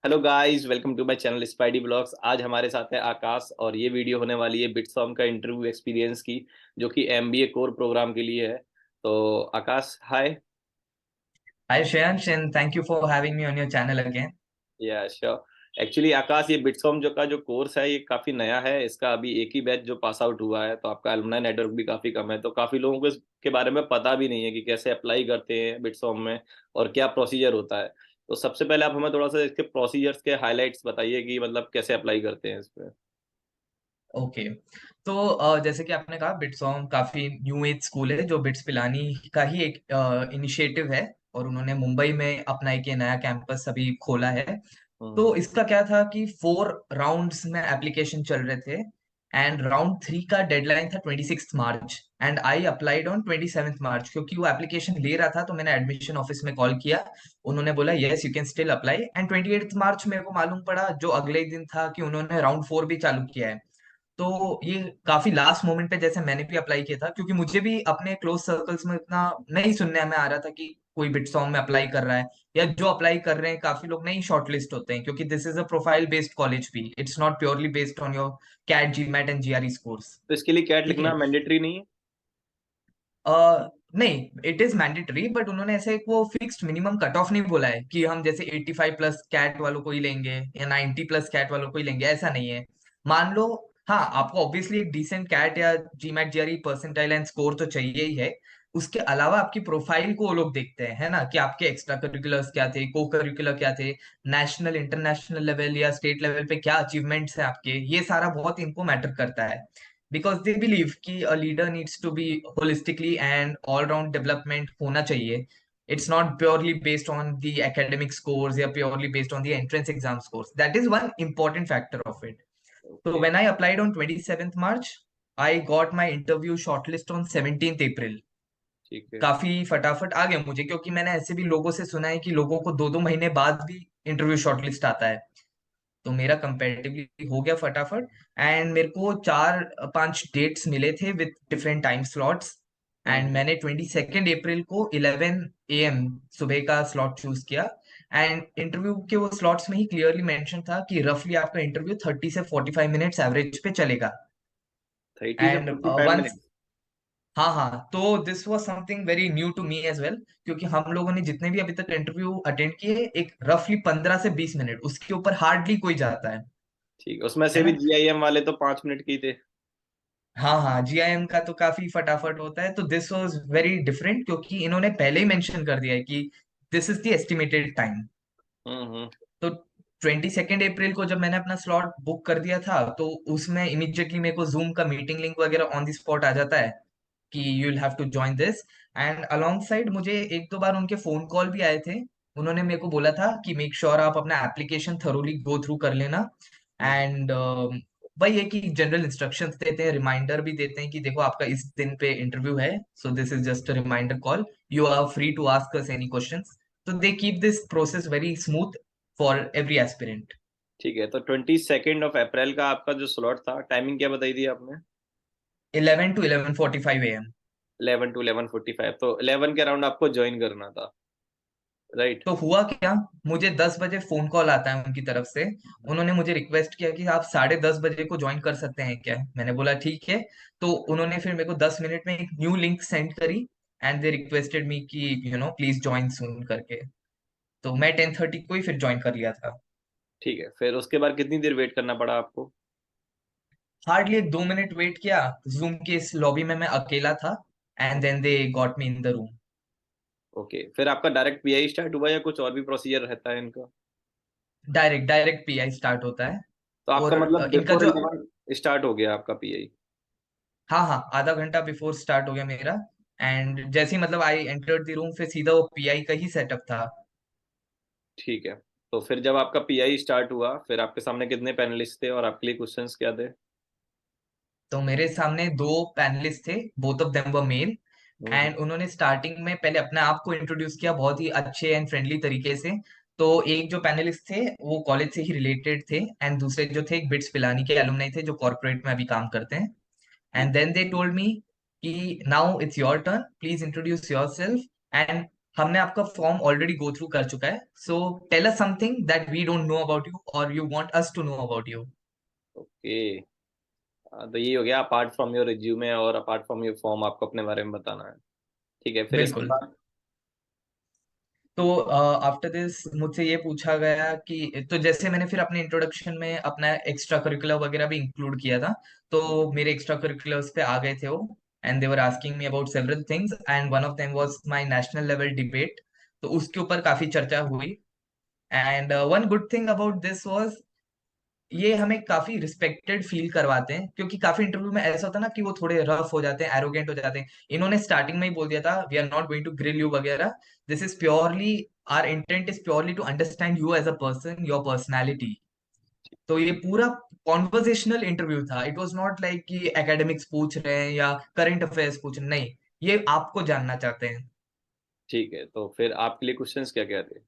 Hello guys, welcome to my channel Spidey Blogs. आज हमारे साथ है आकाश और ये वीडियो होने वाली है बिटसॉम का इंटरव्यू एक्सपीरियंस की, जो कि एमबीए कोर प्रोग्राम के लिए है। तो आकाश, हाय। Hi Shayansh, and thank you for having me on your channel again. या श्योर। एक्चुअली आकाश, ये बिटसॉम जो कोर्स है ये काफ़ी नया है। इसका अभी एक ही बैच जो पास आउट हुआ है, तो आपका एलुमनाई नेटवर्क भी काफ़ी कम है। तो काफ़ी लोगों को इसके बारे में पता भी नहीं है कि कैसे अप्लाई करते हैं बिटसॉम में और क्या प्रोसीजर होता है। तो सबसे पहले आप हमें थोड़ा सा इसके प्रोसीजर्स के हाईलाइट्स बताइए कि मतलब कैसे अप्लाई करते हैं इसमें। ओके। तो जैसे कि आपने कहा, बिट्सॉम काफी न्यू एज स्कूल है जो बिट्स पिलानी का ही एक इनिशिएटिव है। और उन्होंने मुंबई में अपना एक ये नया कैंपस अभी खोला है। हम्म। तो इसका क्या था कि 4 राउंड्स में एप्लीकेशन चल रहे थे। एंड राउंड 3 का डेडलाइन था 26 मार्च, एंड आई अप्लाइड ऑन 27 मार्च। क्योंकि वो एप्लीकेशन ले रहा था तो मैंने एडमिशन ऑफिस में कॉल किया। उन्होंने बोला yes you can still apply, and 28 मार्च मेरे को मालूम पड़ा जो अगले ही दिन था कि उन्होंने राउंड 4 भी चालू किया है। तो ये काफी लास्ट मोमेंट पे जैसे मैंने भी अप्लाई किया था, क्योंकि मुझे भी अपने क्लोज सर्कल्स में इतना नहीं सुनने में आ रहा था कि कोई बिटसॉम में अप्लाई कर रहा है, या जो अप्लाई कर रहे हैं काफी लोग नहीं शॉर्टलिस्ट होते हैं, क्योंकि this is a profile based college भी, it's not purely based on your CAT GMAT and GRE scores. तो इसके लिए कैट ठीक लिखना है। मैंडेटरी नहीं है? नहीं, इट इज मैंडेटरी, बट उन्होंने ऐसे एक वो फिक्स्ड मिनिमम कट ऑफ नहीं बोला है कि हम जैसे 85 प्लस कैट वालों को ही लेंगे या 90 प्लस कैट वालों को ही लेंगे, ऐसा नहीं है। मान लो, हाँ आपको ऑब्वियसली एक डिसेंट कैट या GMAT GRE percentile and score तो चाहिए ही है। उसके अलावा आपकी प्रोफाइल को वो लोग देखते हैं, है ना, कि आपके एक्स्ट्रा करिकुलर्स क्या थे, को करिकुलर क्या थे, नेशनल इंटरनेशनल लेवल या स्टेट लेवल पे क्या अचीवमेंट्स हैं आपके, ये सारा बहुत इनको मैटर करता है। बिकॉज दे बिलीव कि a leader needs to be holistically and all round development होना चाहिए। It's not purely based on the academic scores या purely based on the entrance exam scores, that is one important factor of it. So okay. when I applied on 27th March, I got my interview shortlist on 17th April. ठीक है। काफी फटाफट आ गया मुझे, क्योंकि मैंने ऐसे भी लोगों से सुना है कि लोगों को 2-2 महीने बाद भी इंटरव्यू शॉर्टलिस्ट आता है। तो मेरा कंपैरेटिवली हो गया फटाफट। एंड मेरे को 4-5 डेट्स मिले थे with different time slots. And hmm. मैंने 22 अप्रैल को 11 AM सुबह का स्लॉट चूज किया। एंड इंटरव्यू के वो स्लॉट्स में ही क्लियरली मेंशन था कि रफली आपका इंटरव्यू 30 से 45 मिनट्स एवरेज पे चलेगा। एंड 30 से 45 मिनट? हाँ हाँ, तो this was something very new to me as well, क्योंकि हम लोगों ने जितने भी अभी तक इंटरव्यू अटेंड किए, एक रफली 15 से 20 मिनट, उसके ऊपर हार्डली कोई जाता ठीक है, उसमें है से भी ना। जीआईएम वाले तो 5 मिनट की थे। हाँ हाँ, जीआईएम का तो काफी फटाफट होता है। तो दिस वाज वेरी डिफरेंट, क्योंकि इन्होंने पहले ही मेंशन कर दिया है कि this is the estimated time. Hmm. तो 22 अप्रैल को जब मैंने अपना स्लॉट बुक कर दिया था, तो उसमें इमीडिएटली मेरे को जूम का मीटिंग लिंक वगैरह ऑन द स्पॉट आ जाता है कि you will have to join this. And alongside मुझे एक दो बार उनके फोन कॉल भी आए थे। उन्होंने मेरे को बोला था कि मेक श्योर आप अपना एप्लीकेशन थरोली गो थ्रू कर लेना। हम्म। एंड वही है कि जनरल इंस्ट्रक्शंस देते हैं, रिमाइंडर भी देते हैं कि देखो आपका इस दिन पे इंटरव्यू है, so this is just a reminder call, you are free to ask us any questions. तो they keep this process very smooth for every aspirant. ठीक है, तो 22 अप्रैल का आपका जो स्लॉट था, टाइमिंग क्या बताई थी आपने? 11 to 11:45 AM। 11 to 11:45, तो 11 के अराउंड आपको ज्वाइन करना था, राइट? तो हुआ क्या, मुझे 10 बजे फोन कॉल आता है उनकी तरफ से। उन्होंने मुझे रिक्वेस्ट किया कि आप 10:30 बजे को ज्वाइन कर सकते हैं क्या। मैंने बोला ठीक है। तो उन्होंने फिर मेरे को 10 मिनट में एक न्यू लिंक सेंड करी। एंड दे रिक्वेस्टेड मी कि प्लीज ज्वाइन सून करके। तो मैं 10:30 को ही फिर ज्वाइन कर लिया था। ठीक है, फिर उसके बाद कितनी देर वेट करना पड़ा आपको? हार्डली एक 2 मिनट वेट किया। जूम के इस लॉबी में मैं अकेला था। And then they got me in the room. Okay, फिर आपका डायरेक्ट पीआई स्टार्ट हुआ या कुछ और भी प्रोसीजर रहता है इनका? डायरेक्ट डायरेक्ट पीआई स्टार्ट होता है। तो आपका और मतलब इनका बिफोर जो, 11 स्टार्ट हो गया आपका पीआई? हाँ हाँ, आधा घंटा बिफोर स्टार्ट हो गया मेरा। एंड जैसे ही मतलब आई एंटर्ड द रूम, फिर सीधा वो पीआई का ही सेटअप था। ठीक है। तो फिर जब आपका पीआई स्टार्ट हुआ, फिर आपके सामने कितने पैनलिस्ट थे और आपके लिए क्वेश्चंस क्या थे? तो मेरे सामने 2 पैनलिस्ट थे, both of them were male. Hmm. And उन्होंने स्टार्टिंग में पहले अपने आप को इंट्रोड्यूस किया बहुत ही अच्छे एंड फ्रेंडली तरीके से। तो एक जो पैनलिस्ट थे वो कॉलेज से ही रिलेटेड थे, एंड दूसरे जो थे एक बिट्स पिलानी के एलुमनाई थे जो कॉर्पोरेट में अभी काम करते हैं। ठीक and then they told me कि now it's your turn, please introduce yourself. And हमने आपका फॉर्म ऑलरेडी गो थ्रू कर चुका है, so tell us something that we don't know about you और you want us to know about you. Okay. तो ये हो गया अपार्ट फ्रॉम योर रिज्यूमे और अपार्ट फ्रॉम योर फॉर्म, आपको अपने बारे में बताना है। ठीक है, फिर इसके बिल्कुल। बाद। तो आफ्टर दिस मुझसे ये पूछा गया कि, तो जैसे मैंने फिर अपने इंट्रोडक्शन में अपना एक्स्ट्रा करिकुलर वगैरह भी इंक्लूड किया था, तो मेरे एक्स्ट्रा करिकुलर्स पे आ गए थे वो, and they were asking me about several things and one of them was my national level debate. तो उसके ऊपर काफी चर्चा हुई। And one good thing about this was, ये हमें काफी रिस्पेक्टेड फील करवाते हैं, क्योंकि काफी इंटरव्यू में ऐसा होता है ना कि वो थोड़े रफ हो जाते हैं, एरोगेंट हो जाते हैं। इन्होंने स्टार्टिंग में ही बोल दिया था, we are not going to grill you वगैरह, this is purely, our intent is purely to understand you as a person, your personality. तो ये पूरा कॉन्वर्जेशनल इंटरव्यू था, इट वॉज नॉट लाइक कि एकेडमिक्स पूछ रहे हैं या करंट अफेयर्स पूछ रहे हैं, नहीं, ये आपको जानना चाहते हैं। ठीक है, तो फिर आपके लिए क्वेश्चंस क्या क्या थे?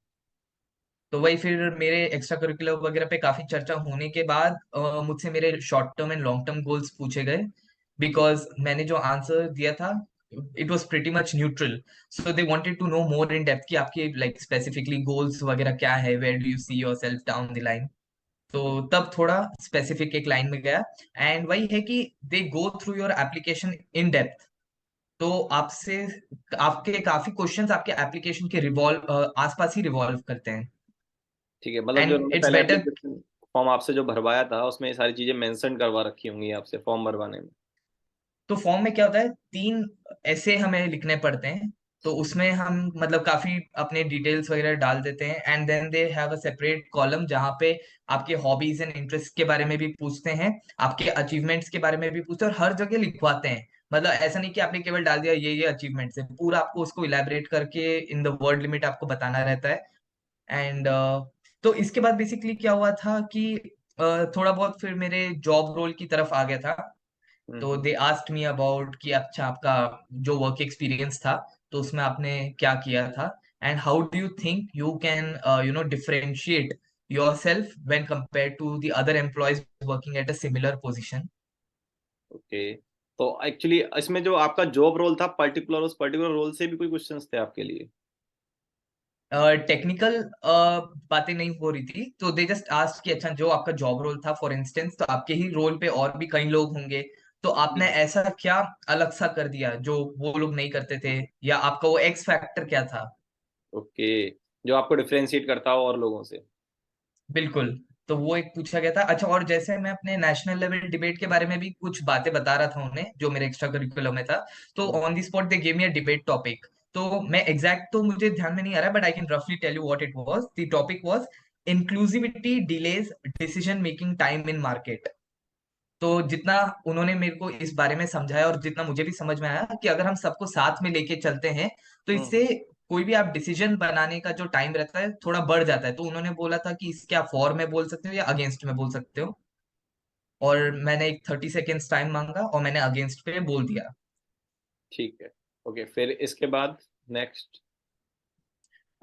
तो वही फिर मेरे एक्स्ट्रा करिकुलर वगैरह पे काफी चर्चा होने के बाद मुझसे मेरे short term and long term goals पूछे गए, ठीक। बिकॉज मैंने जो आंसर दिया था it was pretty much neutral. So they wanted to know more in depth कि आपके लाइक स्पेसिफिकली गोल्स वगैरह क्या है, where do you see yourself down the line. तो तब थोड़ा स्पेसिफिक एक लाइन में गया। एंड वही है कि they go through your application in depth. तो आपसे आपके काफी क्वेश्चंस आपके एप्लीकेशन के रिवॉल्व आसपास ही रिवॉल्व करते हैं। ठीक है, मतलब जो एंड उन्होंने इट्स पहले बेटर। एप्लीकेशन फॉर्म आपसे जो भरवाया था उसमें ये सारी चीजें मेंशन करवा रखी होंगी आपसे फॉर्म भरवाने में। तो फॉर्म में क्या होता है, 3 ऐसे हमें लिखने पड़ते हैं। तो उसमें हम मतलब काफी अपने डिटेल्स वगैरह डाल देते हैं, and then they have a separate column जहाँ पे आपके हॉबीज एंड इंटरेस्ट के बारे में भी पूछते हैं, आपके अचीवमेंट्स के बारे में भी पूछते हैं, और हर जगह लिखवाते हैं। मतलब ऐसा नहीं कि आपने केवल डाल दिया ये अचीवमेंट्स है, पूरा आपको उसको इलेबरेट करके इन द वर्ड लिमिट आपको बताना रहता है। एंड तो इसके बाद बेसिकली क्या हुआ था कि थोड़ा बहुत फिर मेरे जॉब रोल की तरफ आ गया था। तो हम्म। दे आस्क्ड मी अबाउट कि अच्छा आपका जो वर्क एक्सपीरियंस था, तो उसमें आपने क्या किया था, and how do you think you can differentiate yourself when compare to the other employees working at a similar position. Okay, तो एक्चुअली इसमें जो आपका जॉब रोल था पर्टिकुलर, उस पर्टिकुलर रोल से भी कोई क्वेश्चंस थे आपके लिए? टेक्निकल बातें नहीं हो रही थी, तो दे जस्ट आस्क कि अच्छा जो आपका जॉब रोल था फॉर इंस्टेंस, तो आपके ही रोल पे और भी कई लोग होंगे, तो आपने ऐसा क्या अलग सा कर दिया जो वो लोग नहीं करते थे, या आपका वो एक्स फैक्टर क्या था। ओके, जो आपको डिफरेंशिएट करता हो और लोगों से। बिल्कुल। तो वो एक पूछा गया था। अच्छा, और जैसे मैं अपने नेशनल लेवल डिबेट के बारे में भी कुछ बातें बता रहा था उन्हें, जो मेरे एक्स्ट्रा करिकुलम में था, तो hmm. On the spot they give me a debate topic. तो मैं एग्जैक्ट तो मुझे ध्यान में नहीं आ रहा, बट आई कैन रफली tell you what it was. The topic was inclusivity delays decision making time in market. तो जितना उन्होंने मेरे को इस बारे में समझाया और जितना मुझे भी समझ में आया कि अगर हम सबको साथ में लेके चलते हैं, तो हम्म। इससे कोई भी आप डिसीजन बनाने का जो टाइम रहता है थोड़ा बढ़ जाता है। तो उन्होंने बोला था कि इसके आप फॉर में बोल सकते हो या अगेंस्ट में बोल सकते हो। और मैंने एक 30 सेकेंड्स टाइम मांगा और मैंने अगेंस्ट पे बोल दिया। ठीक है। ओके, फिर इसके बाद नेक्स्ट।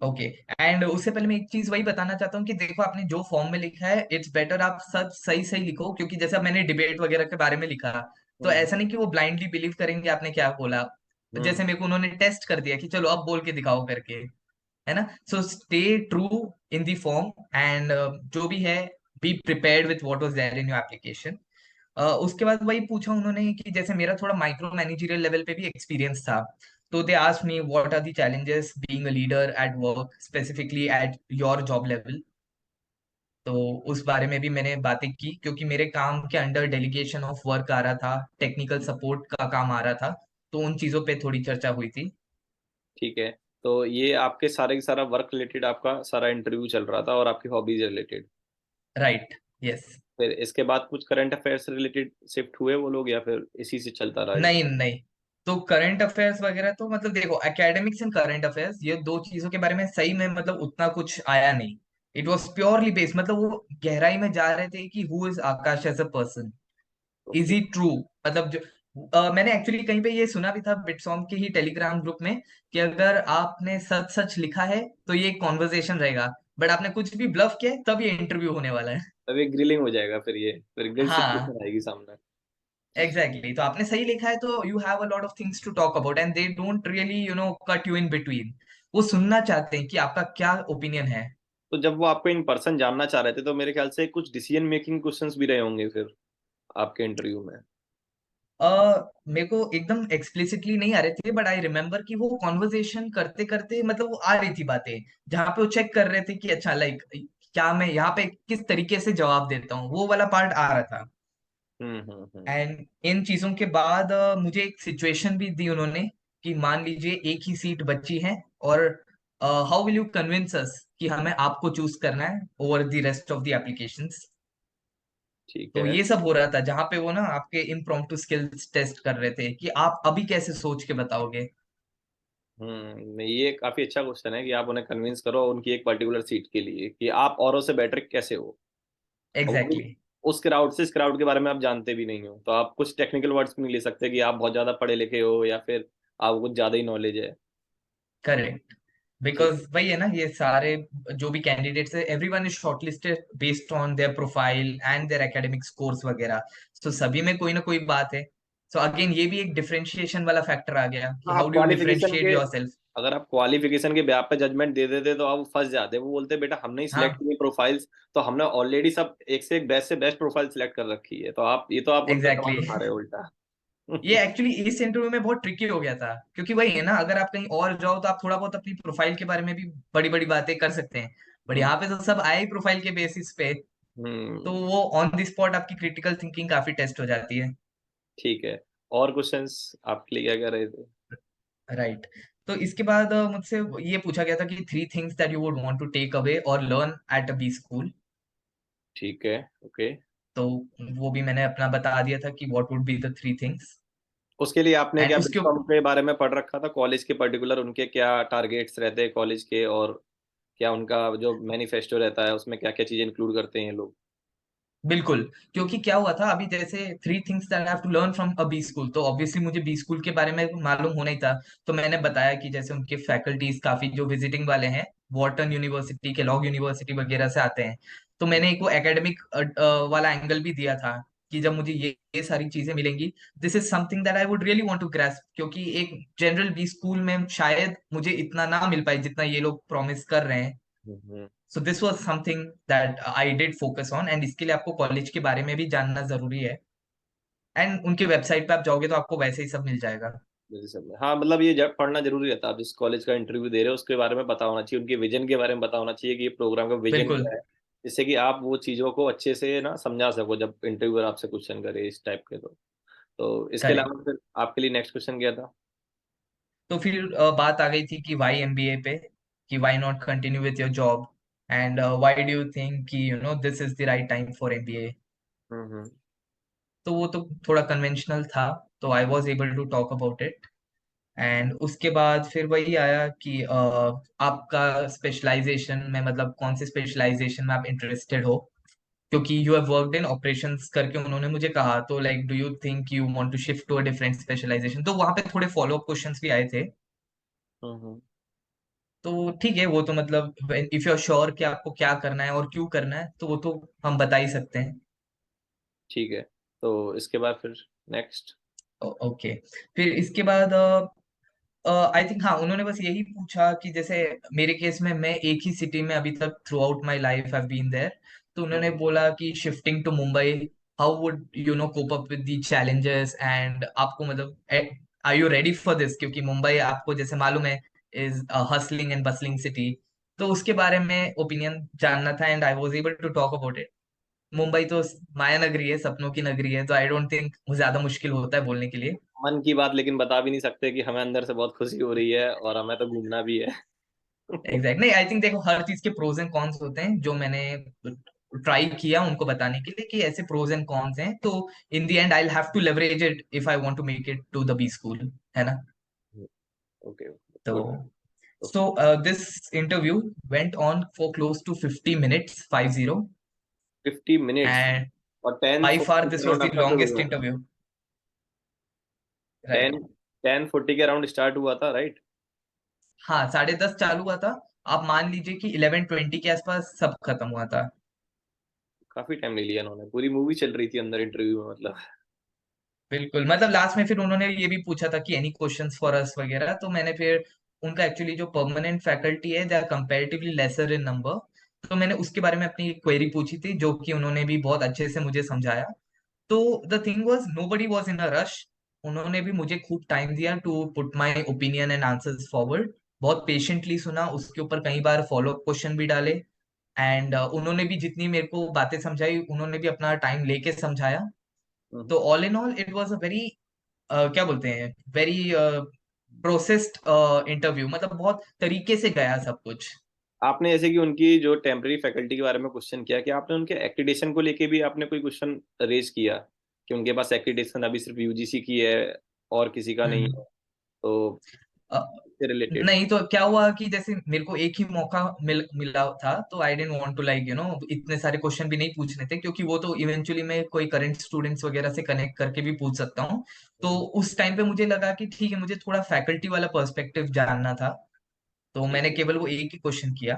ओके। एंड उससे पहले मैं एक चीज वही बताना चाहता हूँ कि देखो, आपने जो फॉर्म में लिखा है इट्स बेटर आप सब सही सही लिखो, क्योंकि जैसे अब मैंने डिबेट वगैरह के बारे में लिखा, तो हम्म। ऐसा नहीं कि वो ब्लाइंडली बिलीव करेंगे आपने क्या बोला। हम्म। जैसे मेरे को उन्होंने टेस्ट कर दिया कि चलो अब बोल के दिखाओ करके, है ना। So stay true in the form, and जो भी है, be prepared with what was there in your application. उसके बाद वही पूछा उन्होंने कि जैसे मेरा थोड़ा माइक्रो मैनेजरियल लेवल पे भी एक्सपीरियंस था, तो they asked me what are the challenges being a leader at work, specifically at your job level. तो उस बारे में भी मैंने बातें की, क्योंकि मेरे काम के अंडर डेलीगेशन ऑफ वर्क आ रहा था, टेक्निकल सपोर्ट का काम आ रहा था, तो उन चीजों पे थोड़ी चर्चा हुई थी। ठीक है, तो ये आपके सारे का सारा वर्क रिलेटेड आपका सारा इंटरव्यू चल रहा था और आपकी हॉबीज रिलेटेड। राइट। यस। फिर इसके बाद कुछ करंट अफेयर्स रिलेटेड शिफ्ट हुए वो लोग, या फिर इसी से चलता रहा नहीं नहीं, तो करंट अफेयर्स वगैरह तो मतलब देखो, एकेडमिक्स एंड करंट अफेयर्स ये दो चीजों के बारे में सही में मतलब उतना कुछ आया नहीं। इट वॉज प्योरली बेस्ड, मतलब वो गहराई में जा रहे थे कि who is Akash as a person, is okay. He true. मतलब जो मैंने एक्चुअली कहीं पे ये सुना भी था बिटसॉम के ही टेलीग्राम ग्रुप में, कि अगर आपने सच सच लिखा है तो ये कॉन्वर्जेशन रहेगा, बट आपने कुछ भी ब्लफ किया है तब ये इंटरव्यू होने वाला है। तब एक ग्रिलिंग हो जाएगा, फिर ये फिर ग्रिल हाँ, सिचुएशन आएगी सामने। एग्जैक्टली। तो आपने सही लिखा है तो you have a lot of things to talk about, and they don't really cut you in between. वो सुनना चाहते हैं कि आपका क्या ओपिनियन है। तो जब वो आपको इन पर्सन जानना चाह रहे थे तो मेरे ख्याल से कुछ डिसीजन मेकिंग क्वेश्चंस भी रहे होंगे फिर आपके इंटरव्यू में। मेरे को एकदम एक्सप्लिसिटली नहीं आ रहे थे, बट आई रिमेम्बर कि वो कॉन्वर्जेशन करते करते मतलब वो आ रही थी बातें, जहाँ पे वो चेक कर रहे थे कि अच्छा लाइक क्या मैं यहाँ पे किस तरीके से जवाब देता हूँ, वो वाला पार्ट आ रहा था। हम्म। एंड इन चीजों के बाद मुझे एक सिचुएशन भी दी उन्होंने कि मान लीजिए एक ही सीट बची है, और हाउ विल यू कन्विंस अस कि हमें आपको चूज करना है over the rest of the applications. ठीक तो है। ये सब हो रहा था, जहाँ पे वो ना आपके इम्प्रॉम्प्टू स्किल्स टेस्ट कर रहे थे कि आप अभी कैसे सोच के बताओगे। नहीं, ये काफी अच्छा क्वेश्चन है कि आप उन्हें कन्विंस करो उनकी एक पर्टिकुलर सीट के लिए कि आप औरों से बेटर कैसे हो। और वो भी एग्जैक्टली। उस क्राउड से, इस क्राउड के बारे में आप जानते भी नहीं हो, तो आप कुछ टेक्निकल वर्ड्स भी नहीं ले सकते कि आप बहुत ज्यादा पढ़े लिखे हो या फिर आपको कुछ ज्यादा ही नॉलेज है। करेक्ट। ठीक। बिकॉज वही है ना, ये सारे जो भी कैंडिडेट्स है, everyone is shortlisted based on their profile and their academic scores वगैरह। तो सभी में कोई ना कोई बात है। सो अगेन ये भी एक डिफरेंशिएशन वाला फैक्टर आ गया कि हाँ, हाउ आप डू यू क्वालिफिकेशन डिफरेंशिएट के, योर। अगर आप क्वालिफिकेशन के ब्याह पे जजमेंट दे देते तो आप फंस जाते। वो बोलते बेटा हमने ही सिलेक्ट हाँ, की प्रोफाइल्स, तो हमने ऑलरेडी सब एक से बेस्ट प्रोफाइल सिलेक्ट कर रखी है, तो आप ये तो आप उनका एग्जैक्टली सवाल exactly. उठा रहे हो उल्टा। ये एक्चुअली इस इंटरव्यू में बहुत ट्रिकी हो गया था, क्योंकि वही है ना, अगर आप कहीं और जाओ तो आप थोड़ा बहुत अपनी प्रोफाइल के बारे में भी बड़ी बड़ी बातें कर सकते हैं, बट हम्म। यहाँ पे तो सब आए ही प्रोफाइल के बेसिस पे। तो हम्म। वो ऑन द स्पॉट आपकी क्रिटिकल थिंकिंग काफी टेस्ट हो जाती है। ठीक है। और क्वेश्चंस आपके लिए क्या कर रहे थे? राइट। तो इसके बाद मुझसे ये पूछा गया था कि 3 things that you would want to take away और learn at a B school. ठीक है। ओके। तो वो भी मैंने अपना बता दिया था कि what would be the 3 things. उसके लिए आपने एंड क्या उसके बिटकॉम के बारे में पढ़ रखा था, कॉलेज के पर्टिकुलर उनके क्या टारगेट्स रहते हैं कॉलेज के, और क्या उनका जो मैनिफेस्टो रहता है उसमें क्या क्या चीजें इंक्लूड करते हैं ये लोग? बिल्कुल, क्योंकि क्या हुआ था अभी, जैसे 3 things that I have to learn from a B school, तो ऑब्वियसली मुझे बी स्कूल के बारे में मालूम होना ही था। तो मैंने बताया कि जैसे उनके फैकल्टीज काफी जो विजिटिंग वाले हैं, वॉर्टन यूनिवर्सिटी के लॉग यूनिवर्सिटी वगैरह से आते हैं। तो मैंने एक वो एकेडमिक वाला एंगल भी दिया था कि जब मुझे ये सारी चीजें मिलेंगी, this is something that I would really want to grasp, क्योंकि एक जनरल बी स्कूल में शायद मुझे इतना ना मिल पाए जितना ये लोग प्रॉमिस कर रहे हैं। Hmm. So this was something that I did focus on, and इसके लिए आपको कॉलेज के बारे में भी जानना जरूरी है। एंड उनके वेबसाइट पे आप जाओगे तो आपको वैसे ही सब मिल जाएगा। जैसे सब में, हाँ मतलब ये जब पढ़ना जरूरी रहता है। आप जिस कॉलेज का इंटरव्यू दे रहे हो उसके बारे में पता होना चाहिए, उनके विजन के बारे में पता होना चाहिए कि ये प्रोग्राम का विजन बिल्कुल। क्या है, जिससे कि आप वो चीज़ों को अच्छे से ना समझा सको जब इंटरव्यूअर आपसे क्वेश्चन करे इस टाइप के। तो इसके करेक्ट। अलावा फिर आपके लिए नेक्स्ट क्वेश्चन क्या था? तो फिर बात आ गई थी कि वाई एमबीए पे, कि why not continue with your job, and why do you think कि this is the right time for MBA. Hmm. तो वो तो थोड़ा कन्वेंशनल था, तो I was able to talk about it. And उसके बाद फिर वही आया कि आपका स्पेशलाइजेशन में, मतलब कौन से स्पेशलाइजेशन में आप इंटरेस्टेड हो, क्योंकि you have worked in operations करके उन्होंने मुझे कहा, तो like do you think you want to shift to a different specialisation. तो वहां पे थोड़े फॉलो अप क्वेश्चंस भी आए थे। हम्म। तो ठीक है, वो तो मतलब इफ यू आर श्योर कि आपको क्या करना है और क्यों करना है, तो वो तो हम बता ही सकते हैं। ठीक है। तो इसके बाद फिर नेक्स्ट। ओके। फिर इसके बाद आई थिंक हाँ, उन्होंने बस यही पूछा कि जैसे मेरे केस में मैं एक ही सिटी में अभी तक through out my life have been there. तो उन्होंने हम्म। बोला कि shifting to Mumbai, how would you no cope up with the challenges, and आपको मतलब are you ready for this, क्योंकि मुंबई आपको जैसे मालूम है is hustling and bustling city. तो उसके बारे में ओपिनियन जानना था, and I was able to talk about it. Mumbai तो माया नगरी है, सपनों की नगरी है, तो आई डोंट थिंक ज्यादा मुश्किल होता है बोलने के लिए। मन की बात लेकिन बता भी नहीं सकते कि हमें अंदर से बहुत खुशी हो रही है और हमें तो घूमना भी है। एग्जैक्ट नहीं, आई थिंक देखो हर चीज के प्रोज एंड कॉन्स होते हैं, जो मैंने ट्राई किया उनको बताने के लिए कि ऐसे प्रोज एंड कॉन्स हैं, तो in the end I have to leverage it if I want to make it to the B school, है ना। ओके। तो गुड। तो so this interview went on for close to 50 minutes, 50। 50 minutes? And और ten by far forty के this was around the आपका शुरू longest हुआ था? इंटरव्यू। राइट। 10:40 के अराउंड स्टार्ट हुआ था, राइट? हाँ, 10:30 चालू हुआ था। आप मान लीजिए कि 11:20 के आसपास सब खत्म हुआ था। काफी टाइम ले लिया इन्होंने, पूरी मूवी चल रही थी अंदर इंटरव्यू में मतलब। बिल्कुल, मतलब लास्ट में फिर उन्होंने ये भी पूछा था कि एनी क्वेश्चंस फॉर अस वगैरह, तो मैंने फिर उनका एक्चुअली जो परमानेंट फैकल्टी है they are comparatively lesser in number. तो मैंने उसके बारे में अपनी क्वेरी पूछी थी, जो कि उन्होंने भी बहुत अच्छे से मुझे समझाया। तो the thing was nobody was in a rush. उन्होंने भी मुझे खूब टाइम दिया to put my opinion and answers forward. बहुत पेशेंटली सुना, उसके ऊपर कई बार फॉलो अप क्वेश्चन भी डाले। एंड उन्होंने भी जितनी मेरे को बातें समझाई, उन्होंने भी अपना टाइम लेके समझाया। हम्म। तो all in all it was a very क्या बोलते हैं, वेरी प्रोसेस्ड इंटरव्यू, मतलब बहुत तरीके से गया सब कुछ। आपने जैसे कि उनकी जो टेम्पररी फैकल्टी के बारे में क्वेश्चन किया, कि आपने उनके एक्रीडिटेशन को लेके भी आपने कोई क्वेश्चन रेज किया, कि उनके पास एक्रीडिटेशन अभी सिर्फ यूजीसी की है और किसी का नहीं हम्म। है, तो अ, इससे रिलेटेड। नहीं तो क्या हुआ कि जैसे मेरे को एक ही मौका मिला था, तो आई डेंट वांट टू लाइक इतने सारे क्वेश्चन भी नहीं पूछने थे, क्योंकि वो तो इवेंचुअली मैं कोई करंट स्टूडेंट्स वगैरह से कनेक्ट करके भी पूछ सकता हूँ। तो उस टाइम पे मुझे लगा कि ठीक है, मुझे थोड़ा फैकल्टी वाला पर्सपेक्टिव जानना था। तो मैंने केवल वो एक ही क्वेश्चन किया,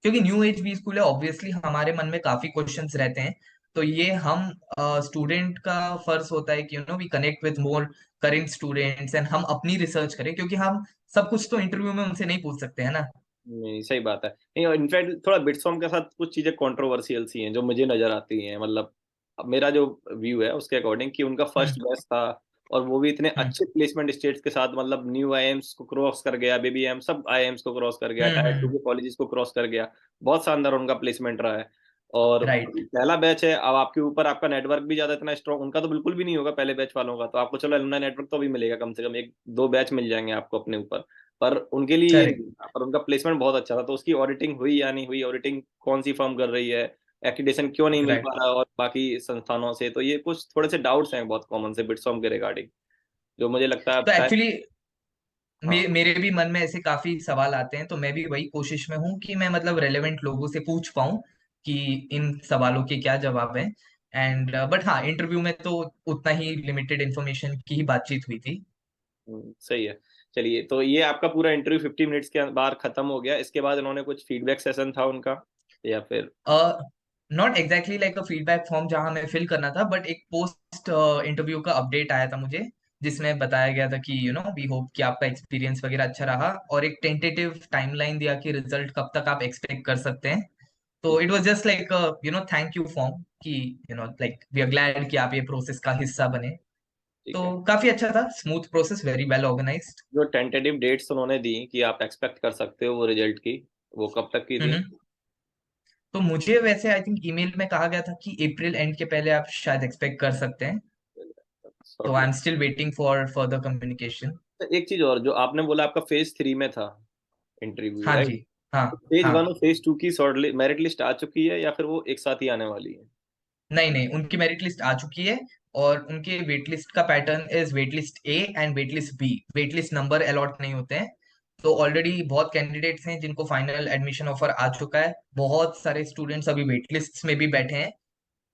क्योंकि न्यू एज बी स्कूल है, ऑब्वियसली हमारे मन में काफी क्वेश्चंस रहते हैं। तो ये हम स्टूडेंट का फर्ज होता है कि we connect with more current students and हम अपनी रिसर्च करें, क्योंकि हम सब कुछ तो इंटरव्यू में उनसे नहीं पूछ सकते, है ना। नहीं, सही बात है। नहीं, और इनफैक्ट थोड़ा बिटसॉर्म के साथ कुछ चीजें कंट्रोवर्शियल सी हैं जो मुझे नजर आती हैं, मतलब अब मेरा जो व्यू है उसके अकॉर्डिंग, कि उनका हम्म। फर्स्ट बैच था और वो भी इतने हम्म। अच्छे प्लेसमेंट स्टेट्स के साथ, मतलब न्यू आईएम्स को क्रॉस कर गया, बीबीएम सब आईएम्स को क्रॉस कर गया, टायर टू हम्म। के कॉलेजेस को क्रॉस कर गया। बहुत शानदार उनका प्लेसमेंट रहा है। और राइट। पहला बैच है, अब आपके ऊपर आपका नेटवर्क भी ज्यादा इतना स्ट्रॉन्ग उनका तो बिल्कुल भी नहीं होगा पहले बैच वालों का, तो आपको चलो अलुमनाई नेटवर्क तो भी मिलेगा, कम से कम एक दो बैच मिल जाएंगे आपको अपने ऊपर। पर उनके लिए ये करेक्ट। नहीं था, पर उनका प्लेसमेंट बहुत अच्छा था। तो उसकी ऑडिटिंग हुई या नहीं हुई, ऑडिटिंग कौन सी फर्म कर रही है, एक्रीडिटेशन क्यों नहीं मिल राइट। पा रहा और बाकी संस्थानों से, तो ये कुछ थोड़े से डाउट्स हैं बहुत कॉमन से बिटसॉम के रिगार्डिंग, जो मुझे लगता है तो अब शायद। एक्चुअली हाँ। मेरे भी मन में ऐसे काफी सवाल आते हैं, तो मैं भी वही कोशिश में हूँ कि मैं मतलब रेलेवेंट लोगों से पूछ पाऊँ कि इन सवालों के क्या जवाब हैं। एंड बट हाँ, इंटरव्यू में तो उतना ही लिमिटेड इंफॉर्मेशन की ही बातचीत हुई थी। सही है। चलिए, तो ये आपका पूरा इंटरव्यू 50 मिनट्स के बाद खत्म हो गया, इसके बाद उन्होंने कुछ फीडबैक सेशन था उनका, या फिर? Not exactly like a feedback form जहां मैं फिल करना था, बट एक पोस्ट इंटरव्यू का अपडेट आया था मुझे, जिसमें बताया गया था कि वी होप कि आपका एक्सपीरियंस वगैरह अच्छा रहा, और एक टेंटेटिव टाइमलाइन दिया कि रिजल्ट कब तक आप एक्सपेक्ट कर सकते हैं। तो ठीक it was just like thank you form, कि लाइक वी आर ग्लैड कि आप ये प्रोसेस का हिस्सा बने। ठीक तो है। काफी अच्छा था, smooth process, very well organised. जो टेंटेटिव डेट्स उन्होंने दी कि आप एक्सपेक्ट कर सकते हो वो रिजल्ट की, वो कब तक की थी? तो मुझे वैसे आई थिंक ईमेल में कहा गया था कि अप्रैल एंड के पहले आप शायद एक्सपेक्ट कर सकते हैं। तो I shortly. Am still waiting for further communication. एक चीज और, जो आपने बोला आपका फेज 3 में था इंटरव्यू, हाँ राइट? जी। हाँ। फेज 1 हाँ। और फेज 2 की शॉर्ट मेरिट लिस्ट आ चुकी है, या फिर वो एक साथ ही आने वाली है? नहीं नहीं, उनकी मेरिट लिस्ट आ चुकी है। और उनके वेट लिस्ट का pattern is wait list A and wait list B. Wait list number allot नहीं होते हैं। तो ऑलरेडी बहुत कैंडिडेट्स हैं जिनको फाइनल एडमिशन ऑफर आ चुका है, बहुत सारे स्टूडेंट्स अभी वेट लिस्ट में भी बैठे हैं।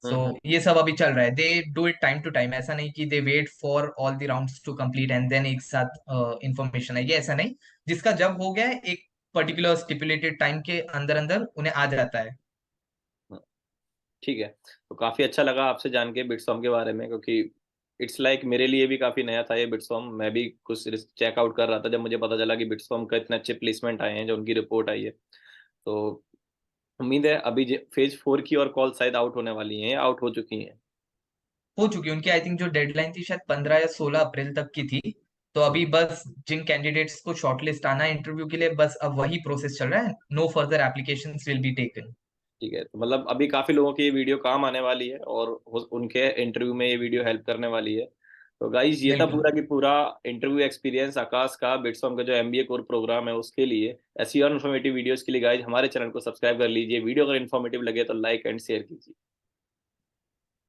सो हम्म। ये सब अभी चल रहा है, they do it time to time, ऐसा नहीं कि they wait for all the rounds to complete and then एक साथ इंफॉर्मेशन आएगी, ऐसा नहीं। जिसका जब हो गया है, एक पर्टिकुलर स्टिपुलेटेड टाइम के अंदर अंदर उन्हें आ जाता है। हम्म। ठीक है। तो काफी अच्छा लगा आपसे जान के बिटसॉम के बारे में, क्योंकि इट्स लाइक मेरे लिए भी काफी नया था ये बिटसॉम। मैं भी कुछ चेकआउट कर रहा था जब मुझे पता चला कि बिटसॉम का इतने अच्छे प्लेसमेंट आए हैं, जो उनकी रिपोर्ट आई है। तो उम्मीद है अभी फेज 4 की और कॉल शायद आउट होने वाली हैं या आउट हो चुकी हैं। हो चुकी है उनकी, आई थिंक जो डेडलाइन थी शायद 15 या 16 अप्रैल तक की थी। तो अभी बस जिन कैंडिडेट्स को शॉर्टलिस्ट आना है इंटरव्यू के लिए, बस अब वही प्रोसेस चल रहा है, no further application will be taken. ठीक है, तो मतलब अभी काफी लोगों की ये वीडियो काम आने वाली है, और उनके इंटरव्यू में ये वीडियो हेल्प करने वाली है। तो गाइज, ये था बिल्कुल। पूरा की पूरा इंटरव्यू एक्सपीरियंस आकाश का बिट्सॉम का जो एमबीए कोर प्रोग्राम है उसके लिए। ऐसी और इन्फॉर्मेटिव वीडियोस के लिए गाइज हमारे चैनल को सब्सक्राइब कर लीजिए। वीडियो अगर इन्फॉर्मेटिव लगे तो लाइक एंड शेयर कीजिए।